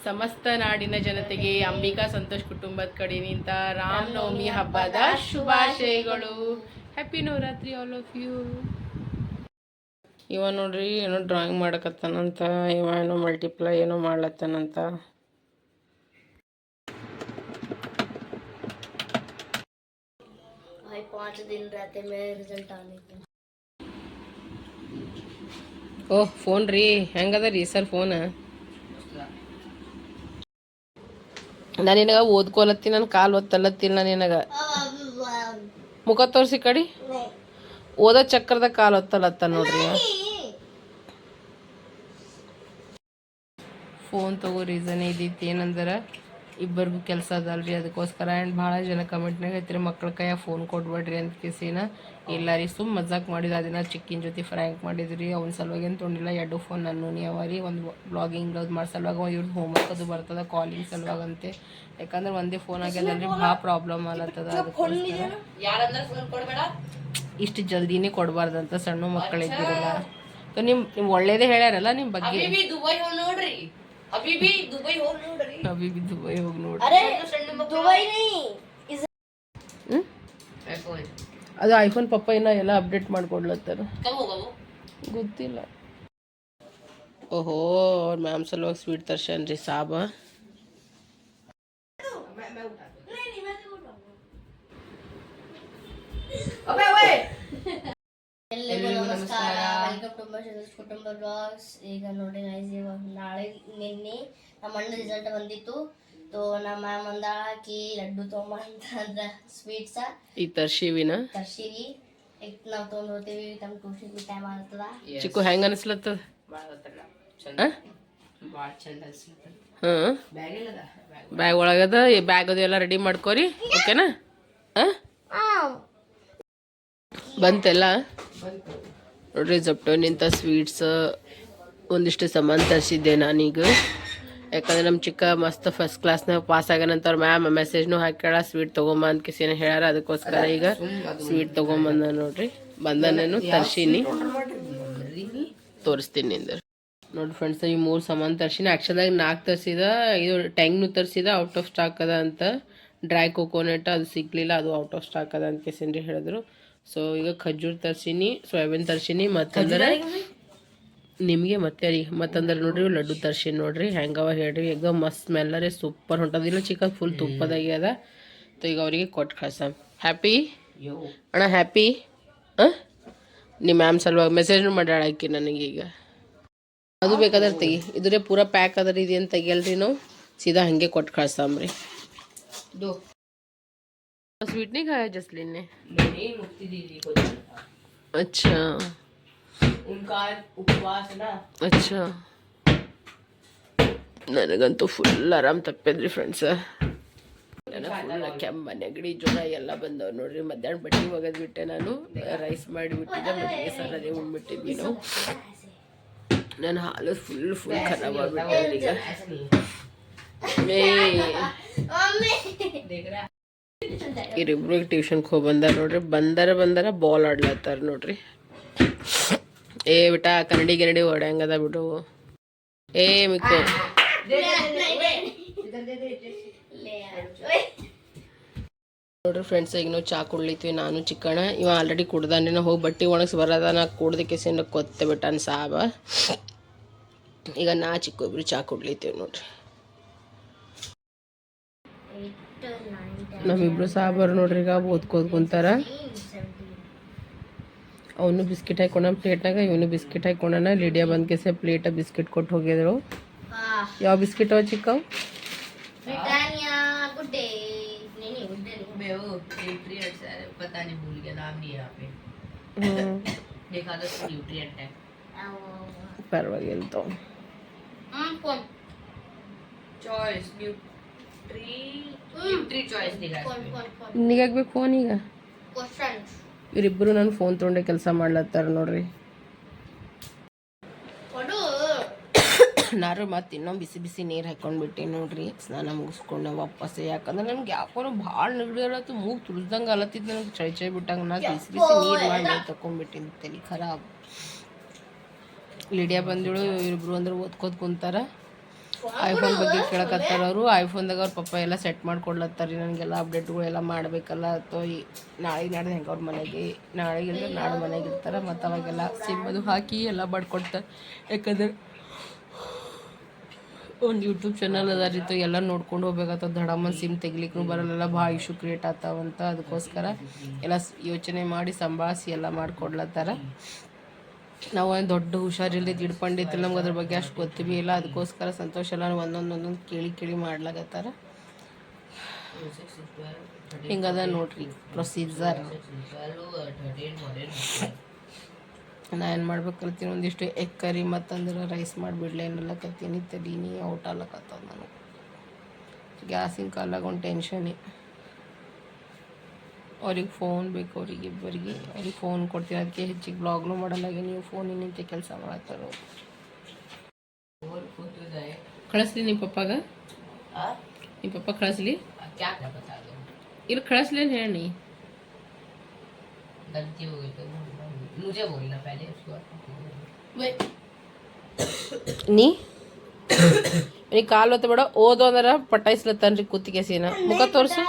ಸಮಸ್ತ ನಾಡಿನ ಜನತೆಗೆ ಅಂಬಿಕಾ ಸಂತೋಷ್ ಕುಟುಂಬದ ಕಡೆಯಿಂದ ರಾಮನವಮಿ ಹಬ್ಬದ ಶುಭಾಶಯಗಳು. Happy Navaratri all of you. ಇವ ನೋಡ್ರಿ ಏನೋ ಡ್ರಾಯಿಂಗ್ ಮಾಡಕತ್ತಾನಂತ, ಇವ ಏನೋ ಮಲ್ಟಿಪ್ಲೈ ಏನೋ ಮಾಡ್ಲತ್ತಾನಂತ. भाई 5 दिन रहते मेरे रिजल्ट आने के. ಓಹ್ ಫೋನ್ ರೀ, ಹೆಂಗದ ರೀ ಸರ್ ಫೋನ್? ನಾನು ನಿನಗೆ ಓದ್ಕೊಲತ್ತೀನಿ, ನನ್ನ ಕಾಲು ಒತ್ತಲತ್ತಿಲ್ಲ. ನಾನು ನಿನಗೆ ಮುಖ ತೋರಿಸಿ ಕಡಿ ಓದೋ ಚಕ್ರದ ಕಾಲು ಒತ್ತಲತ್ತ ನೋಡ್ರಿ. ಫೋನ್ ತಗೋ ರೀಸನ್ ಇದ್ದಿತ್ತು ಏನಂದ್ರೆ ಇಬ್ಬರಿಗೂ ಕೆಲಸ ಅದಲ್ರಿ, ಅದಕ್ಕೋಸ್ಕರ. ಆ್ಯಂಡ್ ಭಾಳ ಜನ ಕಮೆಂಟ್ನಾಗ ಐತ್ರಿ ಮಕ್ಳ ಕೈಯಾಗ ಫೋನ್ ಕೊಡ್ಬೇಡ್ರಿ ಅಂತ ಕಿಸಿನ. ಇಲ್ಲ ರೀ, ಸುಮ್ಮ ಮಜಾಕ್ ಮಾಡಿದ. ಅದನ್ನ ಚಿಕ್ಕಿನ ಜೊತೆ ಫ್ರ್ಯಾಂಕ್ ಮಾಡಿದ್ರಿ. ಅವ್ನ ಸಲುವಾಗಿ ಏನು ತೊಗೊಂಡಿಲ್ಲ. 2 ಫೋನ್ ನನ್ನ ಅವ ರೀ. ಒಂದು ಬ್ಲಾಗಿಂಗ್ ಮಾಡೋ ಸಲುವಾಗ, ಇವ್ರದ್ದು ಹೋಮ್ವರ್ಕ್ ಅದು ಬರ್ತದೆ ಕಾಲಿಂಗ್ ಸಲುವಾಗಂತೆ. ಯಾಕಂದ್ರೆ ಒಂದೇ ಫೋನ್ ಆಗ್ಯದಲ್ರಿ, ಭಾಳ ಪ್ರಾಬ್ಲಮ್ ಆಗತ್ತದ. ಅದಕ್ಕೋಸ್ಕರ ಇಷ್ಟು ಜಲ್ದಿನೇ ಕೊಡಬಾರ್ದಂತ, ಸಣ್ಣ ಮಕ್ಕಳಿದ್ದೀರಲ್ಲ. ನಿಮ್ಮ ಒಳ್ಳೇದೇ ಹೇಳ್ಯಾರಲ್ಲ ನಿಮ್ಮ ಬಗ್ಗೆ. ಅಬಿಬಿ ದುಬೈ ಹೋಗಿ ನೋಡ್ರಿ. ಅದು ಐಫೋನ್ ಪಪ್ಪ ಇನ್ನ ಎಲ್ಲ ಅಪ್ಡೇಟ್ ಮಾಡ್ಕೊಡ್ಲತ್ತಾರ, ಗೊತ್ತಿಲ್ಲ. ಓಹೋ, ಅವ್ರ ಮ್ಯಾಮ್ ಸಲುವಾಗಿ ಸ್ವೀಟ್ ತರ್ಸನ್ರಿ ಸಾಬ. ಎಲ್ಲರಿಗೂ ನಮಸ್ಕಾರ, ವೆಲ್ಕಮ್ ಟು ಮೈ ಕುಟುಂಬ ಬ್ಲಾಗ್ಸ್. ಈಗ ನೋಡಿ ಗೈಸ್, ಇವಾಗ ನಾಳೆ ನಿನ್ನೆ ನಮ್ಮ ಅಣ್ಣ ರಿಸಲ್ಟ್ ಬಂದಿತ್ತು. ನಮ್ಮ ಮ್ಯಾಮ್ ಅಂದಾಕಿ ಲಡ್ಡು ತೊಗೊಂಬಂದ್ರ ಸ್ವೀಟ್ಸ ಈ ತರ್ಸಿವಿ ನಾವು ತೊಗೊಂಡು ಹೋಗ್ತೀವಿ. ನಮ್ಮ ಟ್ಯೂಷನ್ಗೆ ಟೈಮ್ ಆಗ್ತದ. ಚಿಕ್ಕು ಹೆಂಗ ಅನಿಸ್ಲತ್ತದ? ಬ್ಯಾಗ್ ಒಳಗದ, ಬ್ಯಾಗ್ ಅದು ಎಲ್ಲ ರೆಡಿ ಮಾಡ್ಕೋರಿ. ಓಕೆನಾ? ಬಂತೆಲ್ಲ ನೋಡ್ರಿ. ಜಪ್ಟೋ ನಿಂತ ಸ್ವೀಟ್ಸ್ ಒಂದಿಷ್ಟು ಸಾಮಾನು ತರಿಸಿದ್ದೆ ನಾನೀಗ. ಯಾಕಂದ್ರೆ ನಮ್ಮ ಚಿಕ್ಕ ಮಸ್ತ್ ಫಸ್ಟ್ ಕ್ಲಾಸ್ನಾಗ ಪಾಸ್ ಆಗ್ಯಾನಂತ ಅವ್ರ ಮ್ಯಾಮ್ ಮೆಸೇಜ್ನು ಹಾಕ್ಯಾಳ, ಸ್ವೀಟ್ ತೊಗೊಂಬ ಅಂತ ಕಿಸಿನ ಹೇಳ್ಯಾರ. ಅದಕ್ಕೋಸ್ಕರ ಈಗ ಸ್ವೀಟ್ ತೊಗೊಂಬಂದ ನೋಡ್ರಿ. ಬಂದನೇನು ತರ್ಸೀನಿ, ತೋರಿಸ್ತೀನಿ ನಿಂದ್ರೆ. ನೋಡಿ ಫ್ರೆಂಡ್ಸ್, ಈ 3 ಸಾಮಾನು ತರ್ಸಿನಿ. ಆ್ಯಕ್ಚುಲಾಗಿ 4 ತರಿಸಿದ. ಇದು ಟ್ಯಾಂಗ್ನು ತರಿಸಿದ, ಔಟ್ ಆಫ್ ಸ್ಟಾಕ್ ಅದ ಅಂತ. ಡ್ರೈ ಕೋಕೋನಟ್ ಅದು ಸಿಗ್ಲಿಲ್ಲ, ಅದು ಔಟ್ ಆಫ್ ಸ್ಟಾಕ್ ಅದ ಅಂತ ಕಿಸಿನ್ರಿ ಹೇಳಿದ್ರು. ಸೊ ಈಗ ಖಜೂರ್ ತರ್ಸಿನಿ, ಸೋಯಾಬೀನ್ ತರ್ಸಿನಿ. ಮತ್ತಂದ್ರೆ ನಿಮಗೆ ಮತ್ತೆ ರೀ ಮತ್ತಂದ್ರೆ ನೋಡ್ರಿ ಲಡ್ಡು ತರ್ಸಿನಿ. ನೋಡ್ರಿ ಹೆಂಗವ ಹೇಳ್ರಿ, ಈಗ ಮಸ್ತ್ ಸ್ಮೆಲ್ಲರೇ ಸೂಪರ್ ಹೊಂಟದಿಲ್ಲ. ಚಿಕ್ಕ ಫುಲ್ ತುಪ್ಪದಾಗಿ ಅದ. ಈಗ ಅವರಿಗೆ ಕೊಟ್ಟು ಕಳ್ಸ. ಹ್ಯಾಪಿ ಅಣ್ಣ, ಹ್ಯಾಪಿ. ನಿಮ್ಮ ಮ್ಯಾಮ್ ಸಲುವಾಗಿ ಮೆಸೇಜ್ನು ಮಾಡ್ಯಾಳ ಆಕಿ ನನಗೀಗ. ಅದು ಬೇಕಾದ್ರೆ ತೆಗಿ, ಇದ್ರೆ ಪೂರಾ ಪ್ಯಾಕ್ ಅದ್ರಿ. ಇದೇನು ತೆಗಿಯಲ್ರಿ ನಾವು, ಸೀದಾ ಹಾಗೆ ಕೊಟ್ಟು ಕಳ್ಸಾಮ್ರಿ. स्वीट नहीं खाया जसलीन ने? नहीं, मुक्ति दीदी को था। अच्छा, उनका उपवास ना। अच्छा, ನನಗಂತೂ ಫುಲ್ ಆರಾಮ್ ತಪ್ಪಿದ್ರಿ ಫ್ರೆಂಡ್ಸ್. ಫುಲ್ ಕೆಮ್ಮ, ನೆಗಡಿ, ಜ್ವರ ಎಲ್ಲ ಬಂದವ್ ನೋಡ್ರಿ. ಮಧ್ಯಾಹ್ನ ಬಟ್ಟೆ ಒಗೆದ್ಬಿಟ್ಟೆ ನಾನು. ರೈಸ್ ಮಾಡಿಬಿಟ್ಟಿದ್ದೆ, ಮಜ್ಜಿಗೆ ಸಾರು ಅದೇ ಉಣ್ಬಿಟ್ಟಿದ್ವಿ ನಾವು. ನನ್ನ ಹಾಲು ಫುಲ್ ಖರಾಬ್ ಆಗ್ಬಿಟ್ಟೆ ಈಗ. ಇವ್ರಿಬ್ರಿಗೆ ಟ್ಯೂಷನ್ಗೆ ಹೋಗಿ ಬಂದಾರ ನೋಡ್ರಿ. ಬಂದಾರ ಬಾಲ್ ಆಡ್ಲತ್ತಾರ ನೋಡ್ರಿ. ಏ ಬಿಟ ಕನ್ನಡಿ ಗಿನ್ನಡಿ ಹೊಡ್ಯಾಂಗದ ಬಿಡು. ಏ ಮಿಕ್ಕು ನೋಡ್ರಿ ಫ್ರೆಂಡ್ಸ್, ಈಗ ನಾವು ಚಾ ಕುಡ್ಲಿತ್ವಿ ನಾನು ಚಿಕ್ಕಣ್ಣ. ಇವ ಆಲ್ರೆಡಿ ಕುಡ್ದಾನೆ. ನಾವು ಹೋಗಿ ಬಟ್ಟೆ ಒಣಗಿಸಿ ಬರೋದ. ನಾ ಕುಡ್ದಕ್ಕೆ ಸೇನ ಕೊತ್ತೆ ಬಿಟ್ಟಾನ ಸಾಬ. ಈಗ ನಾ ಚಿಕ್ಕ ಇಬ್ರು ಚಾ ಕುಡ್ಲಿತ್ತೀವಿ ನೋಡ್ರಿ. ನಮ್ಮಿಬ್ರು ಸಾಬಾರು ನೋಡ್ರಿ ಈಗ ಓದ್ಕೋದ್ ಕುಂತಾರ. ಅವನು ಬಿಸ್ಕಿಟ್ ಹಾಕೊಂಡ ಪ್ಲೇಟ್ನಾಗ, ಇವನು ಬಿಸ್ಕಿಟ್ ಹಾಕೊಂಡನ. ಲಿಡಿಯಾ ಬಂದ್ಕೆಸೆ ಪ್ಲೇಟ್ ಬಿಸ್ಕಿಟ್ ಕೊಟ್ಟು ಹೋಗಿದ್ರು. ಯಾವ ಬಿಸ್ಕಿಟ್ ಅವ ಚಿಕ್ಕವು? पता नहीं, भूल गया नाम नहीं यहाँ पे। देखा तो न्यूट्रिएंट है। ಪರವಾಗಿಲ್ಲ ತೋ. चॉइस न्यूट्री चॉइस दिखा। ನಿಗಾಗ್ಬೇಕು ಫೋನ್ ಈಗ. ಇವರಿಬ್ಬರು ನನ್ನ ಫೋನ್ ತೊಗೊಂಡೆ ಕೆಲಸ ಮಾಡ್ಲತ್ತಾರ ನೋಡ್ರಿ. ನಾನು ಮತ್ತೆ ಇನ್ನೊಂದು ಬಿಸಿ ಬಿಸಿ ನೀರು ಹಾಕೊಂಡ್ಬಿಟ್ಟೆ ನೋಡ್ರಿ. ಸ್ನಾನ ಮುಗಿಸ್ಕೊಂಡೆ ವಾಪಸ್ಸೆ. ಯಾಕಂದ್ರೆ ನಮ್ಗೆ ಯಾಕೋ ಭಾಳ ನೆಗಡಿ ಅಲತ್ತು, ಮೂಗು ತುಳಿದಂಗೆ ಅಲತ್ತಿದ್ದು. ನನಗೆ ಚೈ ಬಿಟ್ಟಂಗೆ ನಾ ಬಿಸಿ ಬಿಸಿ ನೀರು ಮಾಡಿ ತಗೊಂಡ್ಬಿಟ್ಟಿನಿ. ತಲೆ ಖರಾಬ್. ಲಿಡಿಯಾ ಬಂದಿಳು, ಇವ್ರಿಬ್ರು ಅಂದ್ರೆ ಓದ್ಕೋತ ಕುಂತಾರ. ಐಫೋನ್ ಬಗ್ಗೆ ಕೇಳಕತ್ತಾರ ಅವರು. ಐಫೋನ್ದಾಗ ಅವ್ರ ಪಪ್ಪ ಎಲ್ಲ ಸೆಟ್ ಮಾಡ್ಕೊಡ್ಲತ್ತಾರ ನನಗೆಲ್ಲ ಅಪ್ಡೇಟ್ಗಳು ಎಲ್ಲ ಮಾಡಬೇಕಲ್ಲ. ಅಥವಾ ನಾಳೆಗೆ ನಾಡ್ದು ಹೆಂಗೆ ಅವ್ರ ಮನೆಗೆ ನಾಳೆಗಿಂದ ನಾಳೆ ಮನೆಗೆ ಇರ್ತಾರೆ. ಮತ್ತು ಅವಾಗೆಲ್ಲ ಸಿಮ್ ಅದು ಹಾಕಿ ಎಲ್ಲ ಮಾಡ್ಕೊಡ್ತಾರೆ. ಯಾಕಂದ್ರೆ ಒಂದು ಯೂಟ್ಯೂಬ್ ಚಾನಲ್ ಅದಾರಿತ್ತು, ಎಲ್ಲ ನೋಡ್ಕೊಂಡು ಹೋಗ್ಬೇಕಾಗ್ತದೆ. ದಡಮ್ಮನ ಸಿಮ್ ತೆಗಿಲಿಕ್ಕೂ ಬರಲ್ಲ, ಭಾಳ ಇಶ್ಯೂ ಕ್ರಿಯೇಟ್ ಆಗ್ತಾವಂತ. ಅದಕ್ಕೋಸ್ಕರ ಎಲ್ಲ ಯೋಚನೆ ಮಾಡಿ ಸಂಭಾಳಿಸಿ ಎಲ್ಲ ಮಾಡಿಕೊಡ್ಲತ್ತಾರ. ನಾವು ಒಂದು ದೊಡ್ಡ ಹುಷಾರಿಲ್ಲದೆ ಇಡ್ಕೊಂಡಿತ್ತು, ನಮ್ಗೆ ಅದ್ರ ಬಗ್ಗೆ ಅಷ್ಟು ಗೊತ್ತಿವಿ ಇಲ್ಲ. ಅದಕ್ಕೋಸ್ಕರ ಸಂತೋಷ ಎಲ್ಲ ಒಂದೊಂದು ಕೇಳಿ ಮಾಡ್ಲಾಗತ್ತಾರ. ಹಿಂಗದ ನೋಡ್ರಿ ಪ್ರೊಸೀಜರ್. ನಾ ಏನು ಮಾಡ್ಬೇಕಲ್ತೀನಿ, ಒಂದಿಷ್ಟು ಎಗ್ ಕರಿ ಮತ್ತಂದ್ರೆ ರೈಸ್ ಮಾಡಿಬಿಡ್ಲೆ ಅನ್ನಲಕತ್ತೀನಿ. ತಡೀನಿ ಔಟ್ ಆಗ್ಲಕತ್ತದ ನನಗೆ. ಗ್ಯಾಸಿನ ಕಾಲಾಗ ಒಂದು ಟೆನ್ಷನ್ನೇ. ಅವ್ರಿಗೆ ಫೋನ್ ಬೇಕು, ಅವ್ರಿಗೆ ಫೋನ್ ಕೊಡ್ತೀನಿ. ಅದಕ್ಕೆ ಹೆಚ್ಚಿಗೆ ಬ್ಲಾಗ್ನು ಮಾಡಲ್ಲಾಗೆ. ನೀವು ಫೋನಿನಿಂದ ಕೆಲಸ ಮಾಡತ್ತಾರ. ಕಳಿಸ್ಲಿ ನಿಮ್ಮ ಪಪ್ಪಾಗ, ನಿಮ್ಮ ಪಪ್ಪ ಕಳಿಸ್ಲಿ. ಇಲ್ಲಿ ಕಳಿಸ್ಲಿ ಅಂತ ಹೇಳಿ. ನೀ ಕಾಲು ಹೊತ್ತ ಬೇಡ, ಓದೋ ಅಂದ್ರೆ ಪಟಾಯಿಸ್ಲತ್ತನ್ರಿ ಕುತ್ತಿಗೆ ಸೀನ. ಮುಖ ತೋರಿಸು.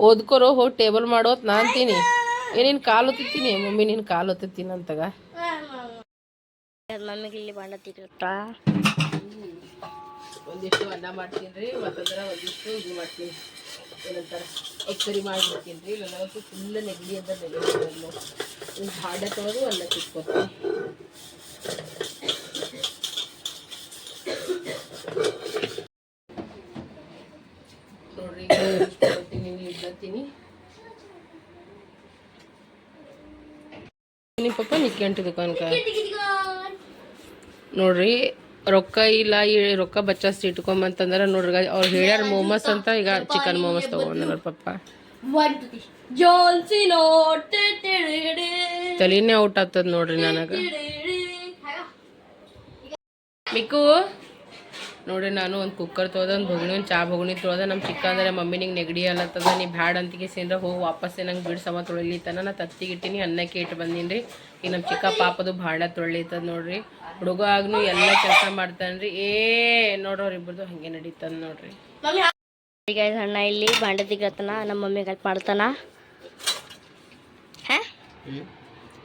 ಓದ್ಕೊರೋ, ಹೋಗಿ ಟೇಬಲ್ ಮಾಡೋತ್ ನಾ ಅಂತೀನಿ. ಏನೇನು ಕಾಲು ಹೊತ್ತೀನಿ ಮಮ್ಮಿ, ನೀನು ಕಾಲು ಹೊತ್ತೀನಿ ಅಂತಗ. ಮಮ್ಮಿಗೆ ಇಲ್ಲಿ ಬಾಂಡತ್ತಿರತ್ತ. ಒಂದಿಷ್ಟು ಅನ್ನ ಮಾಡ್ತೀನಿ ರೀ, ಮತ್ತಂದ್ರೆ ಒಂದಿಷ್ಟು ಇದು ಮಾಡ್ತೀನಿ, ಏನಂತಾರೆ ಎಕ್ಕರಿ ಮಾಡಿಬಿಡ್ತೀನಿ ರೀ. ನನಗಂತೂ ಫುಲ್ ನೆಗಡಿ ಅಂತ ನೆಗಡಿ ಹಾಡ ತೊಳೆದು ಅನ್ನ ತಿಕ್ಕೊತೀನಿ. ನೋಡ್ರಿ ಇಡ್ಲತ್ತೀನಿ. ನಿಮ್ಮ ಪಪ್ಪ ನಿಕ್ಕೆಂಟು ದುಕಾನ್ಕ ನೋಡ್ರಿ. ರೊಕ್ಕ ಇಲ್ಲ, ಈ ರೊಕ್ಕ ಬಚ್ಚಾಸ್ತಿ ಇಟ್ಕೊಂಬಂತಂದ್ರೆ ನೋಡ್ರಿ ಅವ್ರು ಹೇಳ್ಯಾರ ಮೋಮೋಸ್ ಅಂತ. ಈಗ ಚಿಕನ್ ಮೋಮೋಸ್ ತಗೊಂಡ್ರ ಪಪ್ಪ. ತಲೆನೇ ಔಟ್ ಆಗ್ತದ ನೋಡ್ರಿ ನನಗೆ. ಮಿಕ್ಕು ನೋಡ್ರಿ, ನಾನು ಒಂದು ಕುಕ್ಕರ್ ತೊಳ್ದೆ, ಒಂದು ಬೊಗಣಿ, ಒಂದು ಚಾ ಬೊಗಣಿ ತೊಳ್ದೆ. ನಮ್ಮ ಚಿಕ್ಕ ಅಂದರೆ ಮಮ್ಮಿ ನಿಂಗೆ ನೆಗಡಿ ಅಲ್ಲತ್ತದ, ನೀ ಬ್ಯಾಡ್ ಅಂತಿಗೆ ಸೇನ್ರ ಹೋಗಿ ವಾಪಸ್ಸೇ ನಂಗೆ ಬಿಡು ಸಮ ತೊಳಿಲಿತ್ತಾನ. ನಾ ತತ್ತಿಗಿಟ್ಟಿನಿ, ಅನ್ನಕ್ಕೆ ಇಟ್ಟು ಬಂದೀನಿ ರೀ. ಈಗ ನಮ್ಮ ಚಿಕ್ಕ ಪಾಪದು ಭಾಳ ತೊಳಿತದ ನೋಡ್ರಿ. ಹುಡುಗ ಆಗ್ನು ಎಲ್ಲ ಕೆಲಸ ಮಾಡ್ತಾನ್ರಿ. ನೋಡ್ರಿ ಇಬ್ಬರದು ಹಂಗೆ ನಡೀತದ ನೋಡ್ರಿ. ಈಗ ಅಣ್ಣ ಇಲ್ಲಿ ಬಾಂಡೆ ತೆಗಿತಾನ, ನಮ್ಮ ಮಮ್ಮಿ ಹೆಲ್ಪ್ ಮಾಡ್ತಾನ.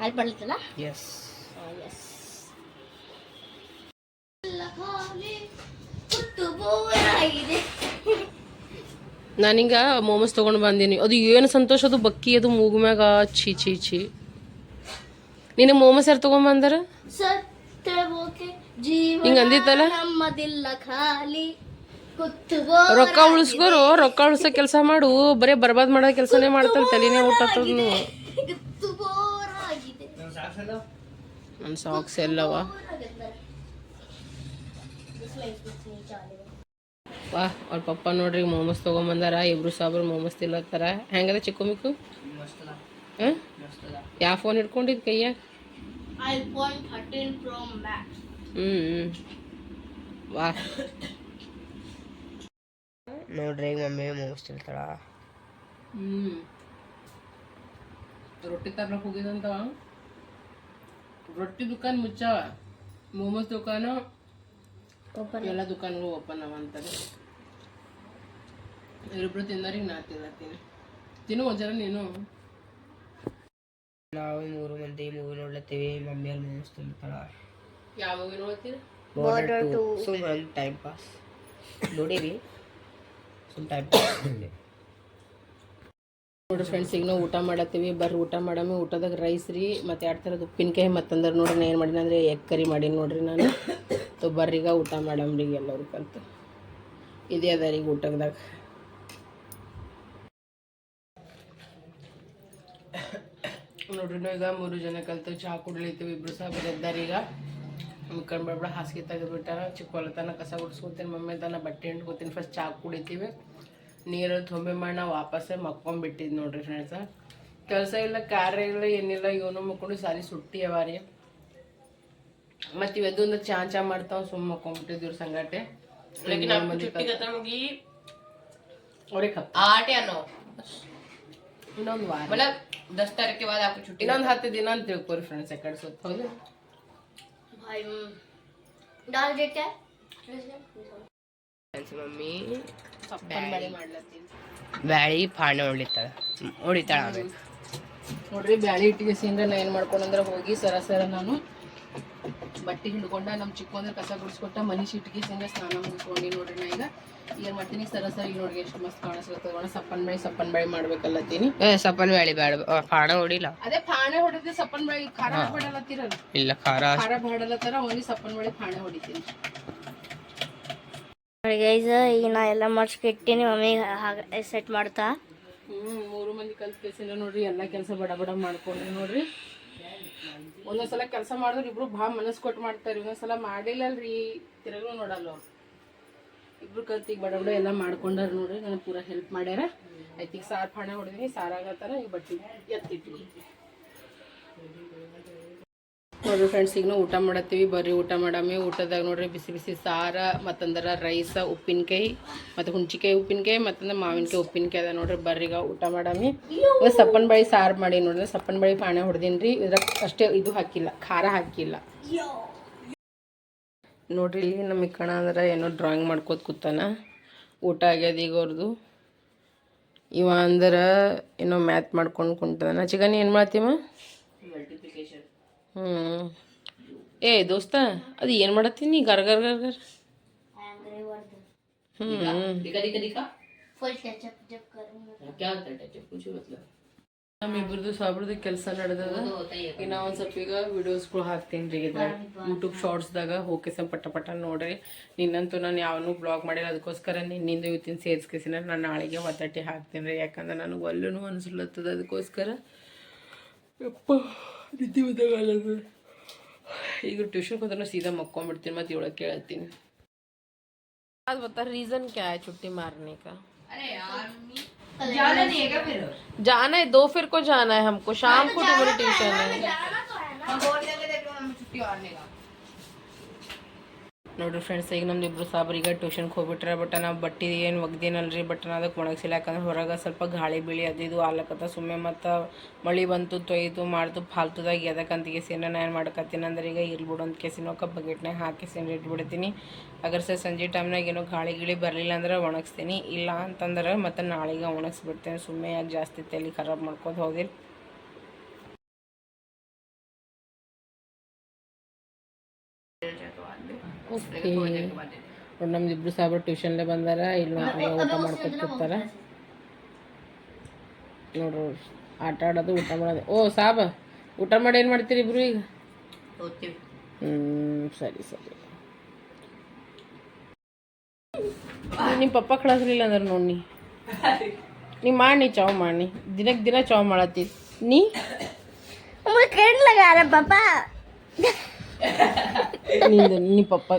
ಹೆಲ್ಪ್ ಮಾಡ್ತಾನ. ಎಸ್ ನಾನೀಗ ಮೋಮೋಸ್ ತೊಗೊಂಡು ಬಂದೀನಿ. ಅದು ಏನು ಸಂತೋಷ, ಅದು ಬಕ್ಕಿ, ಅದು ಮೂಗು ಮ್ಯಾಗ ಛೀ. ನಿನಗೆ ಮೋಮೋಸ್ ಯಾರು ತೊಗೊಂಬಂದಾರ? ಹಿಂಗೆ ಅಂದಿತ್ತಲ್ಲ, ರೊಕ್ಕ ಉಳಿಸ್ಕೋರು, ರೊಕ್ಕ ಉಳಿಸೋ ಕೆಲಸ ಮಾಡು. ಬರೀ ಬರ್ಬಾದ್ ಮಾಡೋ ಕೆಲಸನೇ ಮಾಡ್ತಾನೆ, ತಲೆನೇ ಔಟ್ ಆಗ್ತದ. ನನ್ನ ಸಾಕ್ಸ್ ಎಲ್ಲವ. ವಾ, ಅವ್ರ ಪಪ್ಪ ನೋಡ್ರಿ ಮೋಮೋಸ್ ತೊಗೊಂಬಂದಾರ. ಇಬ್ರು ಸಾಬ್ರು ಮೋಮೋಸ್ ತಿಲ್ಲತ್ತಾರ. ಹೆಂಗದ ಚಿಕ್ಕು ಮಿಕ್ಕು? ಯಾವ ಫೋನ್ ಹಿಡ್ಕೊಂಡಿದ್ ಕೈಯಾಗ? iPhone 13 Pro Max. ವಾ ನೋಡ್ರಿ ಮಮ್ಮಿ ಮೋಮೋಸ್ ತಿಂತಾಳ. ರೊಟ್ಟಿ ತರ್ಲಕ್ಕೆ ಹೋಗಿದಂತ. ರೊಟ್ಟಿ ದುಕಾನ್ ಮುಚ್ಚಾವ, ಮೋಮೋಸ್ ದುಕಾನು ಎಲ್ಲ ದುಕಾನ್ಗಳು ಓಪನ್ ಅವ ಅಂತಾರೆ. ಇಬ್ಬರು ತಿಂದಾರಿಗೆ ನಾ ತಿನ್ನತ್ತೀನಿ. ತಿನ್ನು ಒಂದ್ಸಲ ನೀನು. ನಾವು 3 ಮಂದಿ ಮೂವಿ ನೋಡ್ಲತ್ತೀವಿ. ಮಮ್ಮಿ ಅಲ್ಲಿ ಮೋಮೋಸ್ ತಿಂತಾಳ. ಯಾವ ಮೂವಿ ನೋಡ್ತೀರಿ? Border 2. ಸುಮ್ಮನೆ ಟೈಮ್ ಪಾಸ್ ನೋಡಿರಿ, ಸುಮ್ಮನೆ ಟೈಮ್ ಪಾಸ್. ನೋಡ್ರಿ ಫ್ರೆಂಡ್ಸ್, ಈಗ ನಾವು ಊಟ ಮಾಡತ್ತೀವಿ. ಬರ್ರಿ ಊಟ ಮಾಡಮ್ಮಿ. ಊಟದಾಗ ರೈಸ್ ರೀ, ಮತ್ತು 2 ಥರದ ಉಪ್ಪಿನಕಾಯಿ, ಮತ್ತಂದ್ರೆ ನೋಡ್ರಿ ನಾ ಏನು ಮಾಡೀನಿ ಅಂದರೆ ಎಗ್ ಕರಿ ಮಾಡೀನಿ ನೋಡ್ರಿ ನಾನು. ಬರ್ರೀಗ ಊಟ ಮಾಡಮ್ರಿ ಎಲ್ಲರೂ ಕಲ್ತು. ಇದೇ ಅದ ರೀ ಊಟದಾಗ. ನೋಡ್ರಿ ನಾವು ಈಗ 3 ಜನ ಕಲ್ತು ಚಹಾ ಕುಡ್ಲಿತ್ತೀವಿ. ಇಬ್ರು ಸಹ ಬರೆದಾರ. ಈಗ ಮುಕ್ಕಂಡು ಬರ್ಬೇಡ, ಹಾಸಿಗೆ ತೆಗೆದ್ಬಿಟ್ಟಾರ. ಚಿಕ್ಕ ಹೊಲತನ ಕಸ ಗುಡಿಸ್ಕೊತೀನಿ, ಮಮ್ಮಿ ತನ ಬಟ್ಟೆ ಹಿಂಡ್ಕೊತೀನಿ. ಫಸ್ಟ್ ಚಹಾ ಕುಡಿತೀವಿ, ನೀರು ತೊಂಬೆ ಮಾಡಿ ನಾವು ವಾಪಸ್ಸೇ ಮಕ್ಕೊಂಬಿಟ್ಟಿದ್ದು ನೋಡ್ರಿ ಫ್ರೆಂಡ್ಸ. ಕೆಲಸ ಇಲ್ಲ, ಕಾರ್ಯ ಇಲ್ಲ, ಏನಿಲ್ಲ. ಇವನು ಮಕ್ಕೊಂಡು ಸಾರಿ ಸುಟ್ಟಿ ಅವ ರೀ. ಮತ್ತು ಇವತ್ತೊಂದು ಚಾ ಮಾಡ್ತಾವ. ಸುಮ್ಮ ಮಕ್ಕೊಂಬಿಟ್ಟಿದ್ದೀವ್ರ ಸಂಗಾಟೆ. ಅವ್ರಿಗೆ आटे आनो ಇನ್ನೊಂದು ವಾರ, मतलब 10 तारीख के बाद आपको छुट्टी. ಇನ್ನೊಂದು 10 ದಿನ ಅಂತ ತಿಳ್ಕೊರಿ ಫ್ರೆಂಡ್ಸ್. ಯಾಕಡೆ ಸುತ್ತ ಹೌದು. दाल देते हैं ಮಮ್ಮಿ ಸಪ್ಪನ್ ಬೇಳೆ ಮಾಡ್ಲತ್ತೀನಿ. ಬ್ಯಾಳಿ ಪಾಣೆ ಹೊಡಿತಾಳ ಆಮೇಲೆ ನೋಡ್ರಿ ಬ್ಯಾಳಿ ಇಟ್ಟಿಗೆ ಸೀನ್ರ ನಾ ಏನು ಮಾಡ್ಕೊಂಡಂದ್ರೆ ಹೋಗಿ ಸರ ನಾನು ಬಟ್ಟೆ ಹಿಡ್ಕೊಂಡ ನಮ್ಮ ಚಿಕ್ಕ ಅಂದ್ರೆ ಕಸ ಗುಡಿಸ್ಕೊಟ್ಟ ಮನೆ ಇಟ್ಟಿಗೆ ಸೀನ್ರ ಸ್ನಾನ ಮುಗಿಸ್ಕೊಂಡು ನೋಡ್ರಿ ನಾ ಈಗ ಏನು ಮಾಡ್ತೀನಿ ಸರ ಈಗ ನೋಡ್ರಿ ಎಷ್ಟು ಮಸ್ತ್ ಕಾಣಿಸ್ಲತ್ತದ. ಒಣ ಸಪ್ಪನ್ ಬೇಳೆ ಮಾಡ್ಬೇಕಲ್ಲತ್ತೀನಿ. ಸಪ್ಪನ್ ಬ್ಯಾಳಿ ಬೇಡ ಪಾಣ ಹೊಡಿಲ್ಲ. ಅದೇ ಪಾಣೆ ಹೊಡಿದ್ರೆ ಸಪ್ಪನ್ ಬೇಳೆ ಖಾರ ಹಾಕ್ಬೇಡಲ್ಲತ್ತೀರಲ್ಲ. ಇಲ್ಲ ಖಾರ ಬಾಡಲತ್ತಾರ ಓನ್ಲಿ ಸಪ್ಪನ್ ಬೇಳೆ ಪಾಣೆ ಹೊಡಿತೀನಿ. ಗೈಸ್ ಈಗ ನಾ ಎಲ್ಲ ಮಾಡಿಸ್ಕಿಟ್ಟಿನಿ, ಮಮ್ಮಿ ಸೆಟ್ ಮಾಡ್ತಾ. 3 ಮಂದಿ ಕಲ್ತ್ ಕೆಲಸ ನೋಡ್ರಿ, ಎಲ್ಲ ಕೆಲಸ ಬಡ ಮಾಡ್ಕೊಂಡ್ರಿ ನೋಡ್ರಿ. ಒಂದೊಂದ್ಸಲ ಕೆಲಸ ಮಾಡಿದ್ರೆ ಇಬ್ರು ಭಾಳ ಮನಸ್ಸು ಕೊಟ್ಟು ಮಾಡ್ತಾರೆ, ಒಂದೊಂದ್ಸಲ ಮಾಡಿಲ್ಲಲ್ರಿ ತಿರುಗೂ ನೋಡಲ್ಲ ಅವ್ರು. ಇಬ್ರು ಕಲ್ತಿಗೆ ಬಡ ಎಲ್ಲ ಮಾಡ್ಕೊಂಡಾರ ನೋಡ್ರಿ. ನನಗೆ ಪೂರ ಹೆಲ್ಪ್ ಮಾಡ್ಯಾರ. ಆಯ್ತು ಈಗ ಸಾರು ಪಾಣೆ ಹೊಡೆದಿನಿ, ಸಾರಾಗತ್ತಾರ. ಈಗ ಬಟ್ಟೆ ಎತ್ತಿಟ್ಟು ನೋಡ್ರಿ ಫ್ರೆಂಡ್ಸ್, ಈಗ ನಾವು ಊಟ ಮಾಡತ್ತೀವಿ. ಬರ್ರಿ ಊಟ ಮಾಡಮ್ಮಿ. ಊಟದಾಗ ನೋಡ್ರಿ ಬಿಸಿ ಸಾರ, ಮತ್ತಂದ್ರೆ ರೈಸ, ಉಪ್ಪಿನಕಾಯಿ, ಮತ್ತು ಹುಣ್ಚಿಕಾಯಿ ಉಪ್ಪಿನಕಾಯಿ, ಮತ್ತಂದ್ರೆ ಮಾವಿನಕಾಯಿ ಉಪ್ಪಿನಕಾಯಿ ಅದ ನೋಡ್ರಿ. ಬರ್ರಿಗ ಊಟ ಮಾಡಮ್ಮಿ. ಸಪ್ಪನ್ ಬಳಿ ಸಾರು ಮಾಡಿ ನೋಡ್ರಿ. ಸಪ್ಪನ್ ಬಳಿ ಪಾಣೆ ಹೊಡೆದೀನಿ ರೀ. ಇದ್ರಾಗ ಅಷ್ಟೇ ಇದು ಹಾಕಿಲ್ಲ, ಖಾರ ಹಾಕಿಲ್ಲ ನೋಡ್ರಿ. ಇಲ್ಲಿ ನಮ್ಮ ಕಣ ಅಂದ್ರೆ ಏನೋ ಡ್ರಾಯಿಂಗ್ ಮಾಡ್ಕೋತ ಕೂತಾನ. ಊಟ ಆಗ್ಯದ ಈಗ ಅವ್ರದ್ದು. ಇವ ಅಂದ್ರೆ ಏನೋ ಮ್ಯಾಥ್ ಮಾಡ್ಕೊಂಡು ಕುಂತಾನ. ಚಿಕನ್ ಏನು ಮಾಡ್ತೀವ? ಏ ದೋಸ್ತ, ಅದು ಏನು ಮಾಡತ್ತೀನಿ ಗರ್ ಗರ್ ಗರ್ ಗರ್? ನಮ್ಮಿಬ್ರದ್ದು ಸಾಬ್ರದ್ದು ಕೆಲಸ ನಡೆದದ. ಇನ್ನು ಒಂದು ಸ್ವಲ್ಪ ಈಗ ವಿಡಿಯೋಸ್ಗಳು ಹಾಕ್ತೀನಿ ರೀ ಇದ್ರಾಗ, ಯೂಟ್ಯೂಬ್ ಶಾರ್ಟ್ಸ್ದಾಗ ಹೋಗಿ ಪಟ ನೋಡ್ರಿ. ನಿನ್ನಂತೂ ನಾನು ಯಾವನೂ ಬ್ಲಾಗ್ ಮಾಡಿಲ್ಲ, ಅದಕ್ಕೋಸ್ಕರ ನಿನ್ನಿಂದ ಇವತ್ತಿನ ಸೇರಿಸ್ಕೇಸಿನ ನಾನು ನಾಳೆಗೆ ಒತ್ತಟ್ಟಿ ಹಾಕ್ತೀನಿ ರೀ. ಯಾಕಂದ್ರೆ ನನಗೆ ಒಲ್ಲೂ ಅನಿಸ್ಲತ್ತದ. ಅದಕ್ಕೋಸ್ಕರ ಯಪ್ಪ ನಿದ್ದೆ ಗೊತ್ತಾಗಲ್ಲ. ಈಗ ಟ್ಯೂಷನ್ಗೆ ಹೋದ್ರೆ ಸೀದಾ ಮಕ್ಕೊಂಡ್ಬಿಡ್ತೀನಿ, ಮತ್ತೆ 7 ಕೇಳ್ತೀನಿ. ಅದು बता रीज़न क्या है छुट्टी मारने का? अरे यार जाना नहीं है क्या? फिर जाना है, 2 फिर को जाना है हमको, शाम को तुम्हारी ट्यूशन है. हम बोल देंगे देखो हमें छुट्टी मारने का. ನೋಡ್ರಿ ಫ್ರೆಂಡ್ಸ್, ಈಗ ನಮ್ದು ಇಬ್ಬರು ಸಾಬ್ರಿಗೆ ಟ್ಯೂಷನ್ಗೆ ಹೋಗ್ಬಿಟ್ರೆ. ಬಟ್ ನಾವು ಬಟ್ಟೆ ಏನು ಒಗ್ದೇನಲ್ರಿ, ಬಟ್ ಅದಕ್ಕೆ ಒಣಗಿಸಿಲ್ಲ. ಯಾಕಂದ್ರೆ ಹೊರಗೆ ಸ್ವಲ್ಪ ಗಾಳಿ ಬೀಳಿ ಅದು ಇದು ಆಲಕತ್ತ. ಸುಮ್ಮನೆ ಮತ್ತು ಮಳೆ ಬಂತು ತೊಯ್ತು ಮಾಡ್ತು ಫಾಲ್ತುದಾಗ ಎದಕ್ಕಂತ ನಾನು ಏನು ಮಾಡ್ಕತ್ತೀನಿ ಅಂದ್ರೆ ಈಗ ಇರ್ಲಿ ಬಿಡು ಅಂತ ಕೇಸಿನೋಕ ಬಕೆಟ್ನಾಗ ಹಾಕಿ ಇಟ್ಬಿಡ್ತೀನಿ. ಅಗರ್ ಸರ್ ಸಂಜೆ ಟೈಮ್ನಾಗ ಏನೋ ಗಾಳಿ ಗಿಳಿ ಬರಲಿಲ್ಲ ಅಂದ್ರೆ ಒಣಗಿಸ್ತೀನಿ. ಇಲ್ಲ ಅಂತಂದ್ರೆ ಮತ್ತು ನಾಳೆಗೆ ಒಣಗಿಸ್ಬಿಡ್ತೇನೆ. ಸುಮ್ಮನೆ ಯಾಕೆ ಜಾಸ್ತಿ ತಲೆ ಖರಾಬ್ ಮಾಡ್ಕೋದು ಹೋದಿಲ್ಲ. ನಮ್ದು ಇಬ್ರು ಸಾಬ್ರು ಟ್ಯೂಷನ್ಲೇ ಬಂದಾರ. ಇಲ್ಲಿ ಊಟ ಮಾಡ್ಕೊತ ಕೂತಾರ ನೋಡ್ರಿ. ಆಟ ಆಡೋದು ಊಟ ಮಾಡೋದು. ಓ ಸಾಬ, ಊಟ ಮಾಡಿ ಏನು ಮಾಡ್ತೀರಿ ಇಬ್ರು ಈಗ? ಸರಿ ನಿಮ್ಮ ಪಪ್ಪ ಕಳಿಸ್ಲಿಲ್ಲ ಅಂದ್ರೆ ನೋಡಿ ನೀ ಮಾಡಿ ಚಾವ್ ಮಾಡಿ. ದಿನಕ್ಕೆ ದಿನ ಚಾವ್ ಮಾಡತ್ತಿ ನೀ. ನೀ ಪಪ್ಪ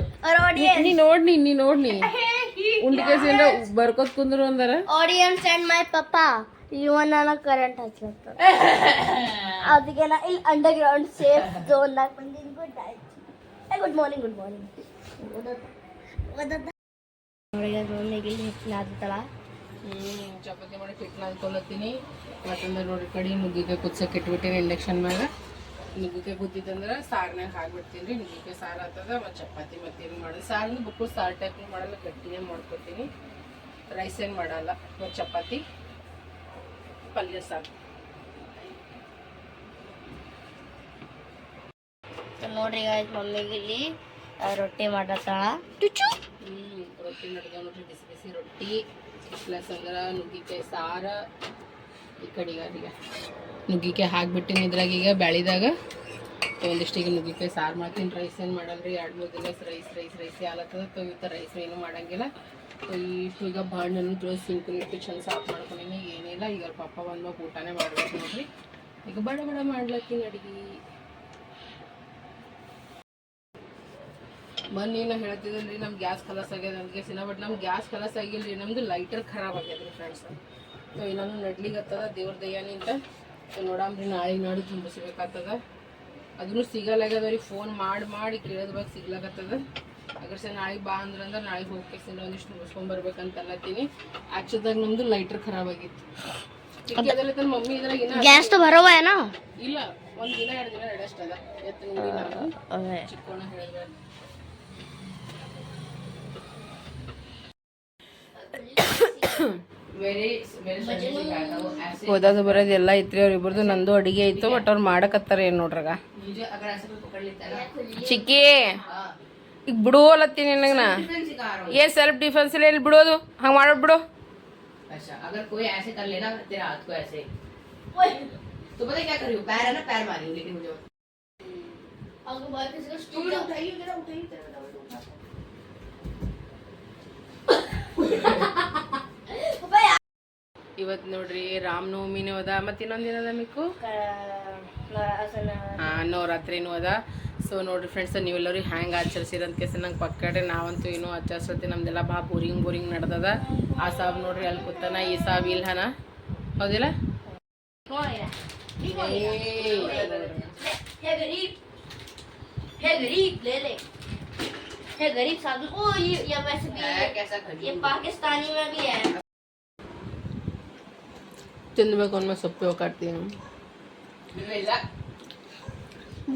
ನೀ ನೋಡ್ನಿ ಉಂಡಿಕೆಸಿಂದ ಬರ್ಕೋತ್ ಕುಂದ್ರು ಅಂದಾರ. ಆಡಿಯನ್ಸ್ ಅಂಡ್ ಮೈ ಪಪ್ಪ ಇವನ ಕರೆಂಟ್ ಹಚ್ಲತ್ತ. ಅದಕ್ಕೆ ನಾ ಇಲ್ಲಿ ಅಂಡರ್ ಗ್ರೌಂಡ್ ಸೇಫ್ ಝೋನ್ ನಾಗ ಬಂದಿನಿ. ಗುಡ್ ಮಾರ್ನಿಂಗ್ ಮಮ್ಮಿಗೆ ಹಿಟ್ಟು ನಾದ್ತಾಳ. ಚಪಾತಿ ಮಾಡಿ ಹಿಟ್ಟು ನಾದ್ಕೊಳತ್ತೀನಿ. ಮತ್ತಂದ್ರೆ ನೋಡ್ರಿ ಕಡಿ ನುಗ್ಗಿಕಾಯಿ ಕುದ್ಸಕ್ಕೆ ಇಟ್ಬಿಟ್ಟಿನಿ ಇಂಡಕ್ಷನ್ ಮ್ಯಾಗ. ನುಗ್ಗಿಕಾಯಿ ಕುದ್ದಿತ್ತಂದ್ರೆ ಸಾರ್ನಾಗ ಹಾಕ್ಬಿಡ್ತೀನಿ ರೀ. ನುಗ್ಗಿಕಾಯಿ ಸಾರು ಆಗ್ತದ. ಮತ್ತು ಚಪಾತಿ ಮತ್ತೇನು ಮಾಡೋದು, ಸಾರನ್ನು ಬುಕ್ಕು ಸಾರು ಟೈಪ್ ಮಾಡಲ್ಲ, ಗಟ್ಟಿನೇ ಮಾಡ್ಕೊತೀನಿ. ರೈಸ್ ಏನು ಮಾಡಲ್ಲ. ಮತ್ತು ಚಪಾತಿ ಪಲ್ಯ ಸಾರು. ನೋಡ್ರಿ ಮಮ್ಮಿಗೆ ಇಲ್ಲಿ ರೊಟ್ಟಿ ಮಾಡತ್ತಾಳ. ರೊಟ್ಟಿ ನಡೆದ ನೋಡ್ರಿ, ಬಿಸಿ ರೊಟ್ಟಿ ಪ್ಲಸ್ ಅಂದ್ರೆ ನುಗ್ಗಿಕಾಯಿ ಸಾರು. ಈ ಕಡೆಗಾರಿಗೆ ನುಗ್ಗಿಕಾಯಿ ಹಾಕ್ಬಿಟ್ಟಿನಿ ಇದ್ರಾಗ. ಈಗ ಬ್ಯಾಳಿದಾಗ ಒಂದಿಷ್ಟು ಈಗ ನುಗ್ಗಿಕಾಯಿ ಸಾರು ಮಾಡ್ತೀನಿ. ರೈಸ್ ಏನು ಮಾಡಲ್ರಿ. 2-3 ದಿನ ರೈಸೇ ಆಲತ್ತದ. ಇವತ್ತು ರೈಸ್ ಏನು ಮಾಡಂಗಿಲ್ಲ. ಇಷ್ಟು ಈಗ ಬಾಣನ್ನು ತೊಳೆದು ಸಿಂಕ್ನಿಟ್ಟು ಚಂದ ಸಾಫ್ ಮಾಡ್ಕೊಂಡಿನಿ. ಏನಿಲ್ಲ, ಈಗ ಪಪ್ಪ ಬಂದ್ಮಾಗ ಊಟನೇ ಮಾಡ್ಬೇಕು ನೋಡ್ರಿ. ಈಗ ಬಡ ಮಾಡ್ಲತ್ತೀನಿ ಅಡುಗೆ. ಮೊನ್ನೆ ನಾ ಹೇಳ್ತಿದ್ರಿ ನಮ್ಗೆ ಗ್ಯಾಸ್ ಕಲಸ್ ಆಗ್ಯದ ಅಂತ. ಬಟ್ ನಮ್ಗೆ ಗ್ಯಾಸ್ ಕಲಸ್ ಆಗಿಲ್ಲ ರೀ, ನಮ್ದು ಲೈಟರ್ ಖರಾಬ್ ಆಗ್ಯದ ರೀ ಫ್ರೆಂಡ್ಸ್. ಇನ್ನೊಂದು ನಡ್ಲಿಗತ್ತದ ದೇವ್ರ ದಯ್ಯಾನಿಂದ. ನೋಡಮ್ರಿ ನಾಳೆ ನಾಡು ತುಂಬಿಸ್ಬೇಕಾಗ್ತದ. ಅದನ್ನು ಸಿಗಲಾಗ್ಯದ ರೀ. ಫೋನ್ ಮಾಡಿ ಕೇಳೋದ್ಬೇಕು ಸಿಗ್ಲಾಗತ್ತದ. ಅಗರ್ ಸರ್ ನಾಳೆ ಬಾ ಅಂದ್ರೆ ನಾಳೆ ಹೋಗಿ ಒಂದಿಷ್ಟು ಮುಗಿಸ್ಕೊಂಡ್ಬರ್ಬೇಕಂತ ಅಲ್ಲತ್ತೀನಿ. ಆ್ಯಕ್ಚುದಾಗ ನಮ್ದು ಲೈಟರ್ ಖರಾಬ್ ಆಗಿತ್ತು. ಮಮ್ಮಿ ಇದ್ರಾಗ ಗ್ಯಾಸ್ तो भरा हुआ है ना? ಇಲ್ಲ, 1 ದಿನ 2 ದಿನ ನಡೆಯಷ್ಟದ. ಎತ್ತು ನೋಡಿ ನಾವು ಚಿಕ್ಕೋಣ ಹೇಳಿದ್ರೆ मेरे मेरे शरीर से बैठा वो ऐसे ಓದೋದು ಬರೋದು ಎಲ್ಲ ಐತ್ರಿ ಅವ್ರಿಬ್ರದ್ದು. ನಂದು ಅಡಿಗೆ ಐತು, ಬಟ್ ಅವ್ರು ಮಾಡಕತ್ತಾರ ಏನು ನೋಡ್ರಾಗ. मुझे अगर ऐसे कोई पकड़ लेता है ना ಚಿಕ್ಕಿ हाँ ಈಗ ಬಿಡು ಅಲ್ಲತ್ತೀನಿ ನಿನಗೆ ನಾ. डिफरेंस सिखा रहा हूँ. ಏನು ಸೆಲ್ಫ್ ಡಿಫೆನ್ಸ್ ಇಲ್ಲ, ಎಲ್ಲಿ ಬಿಡೋದು, ಹಂಗೆ ಮಾಡೋದು ಬಿಡು. अच्छा अगर कोई ऐसे कर लेना तेरे हाथ को ऐसे तो पता है क्या कर रही हूँ, पैर है ना, पैर मारी हूँ, लेकिन मुझे अगर बाय किसी का तू स्टूल मेरा उठाइए तेरा उठाइए तेरा ಇವತ್ತು ನೋಡ್ರಿ ರಾಮನವಮಿನೂ ಅದ, ಮತ್ತು ಇನ್ನೊಂದು ಏನದ ಮಿಕ್ಕು ನವರಾತ್ರಿನೂ ಅದ. ಸೊ ನೋಡ್ರಿ ಫ್ರೆಂಡ್ಸ್, ನೀವೆಲ್ಲರೂ ಹ್ಯಾಂಗೆ ಆಚರಿಸಿರಿ ಅಂತ ಕೇಸ ನಂಗೆ ಪಕ್ಕಡೆ ನಾವಂತೂ ಏನೂ ಆಚರಿಸತ್ತಿ, ನಮ್ದೆಲ್ಲ ಭಾಳ ಬೋರಿಂಗ್ ನಡೆದದ. ಆ ಸಾಬ್ ನೋಡ್ರಿ ಅಲ್ಲಿ ಕೂತಾನ, ಈ ಸಾಬ್ ಇಲ್ಹನ, ಹೌದಿಲ್ಲ? है गरीब साधु। ओ ये वैसे भी है कैसा ये पाकिस्तानी में भी है। ತಿನ್ಬೇಕು ಅಂದ್ಮೇಲೆ ಸೊಪ್ಪು ಹೋಗಾಡ್ತೀನಿ वेला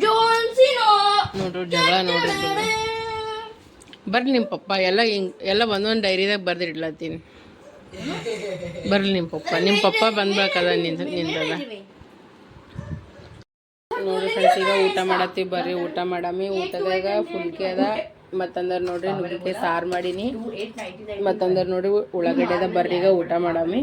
जॉन सीनो ನೋಡ್ರಿ ಜಗಳ ನೋಡ್ರಿ. ಬರ್ರಿ ನಿಮ್ಮ ಪಪ್ಪ ಎಲ್ಲ ಎಲ್ಲ ಒಂದೊಂದು ಡೈರಿದಾಗ ಬರ್ದಿಡ್ಲತ್ತೀನಿ. ಬರ್ರಿ ನಿಮ್ಮ ಪಪ್ಪ ಬಂದ್ಬೇಕದ ನಿಂತದ. ನೋಡ್ರಿ ಫ್ರೆಂಡ್ಸ್, ಈಗ ಊಟ ಮಾಡತ್ತೀವಿ, ಬರ್ರಿ ಊಟ ಮಾಡಾಮಿ. ಊಟದಾಗ ಫುಲ್ಕೆ ಅದ, ಮತ್ತಂದ್ರೆ ನೋಡ್ರಿ ನುಗ್ಗಿಕಾಯಿ ಸಾರು ಮಾಡೀನಿ, 2899 ಮತ್ತಂದ್ರೆ ನೋಡ್ರಿ ಉಳ್ಳಾಗಡ್ಡೆ ಅದ. ಬರ್ರಿ ಈಗ ಊಟ ಮಾಡಾಮಿ.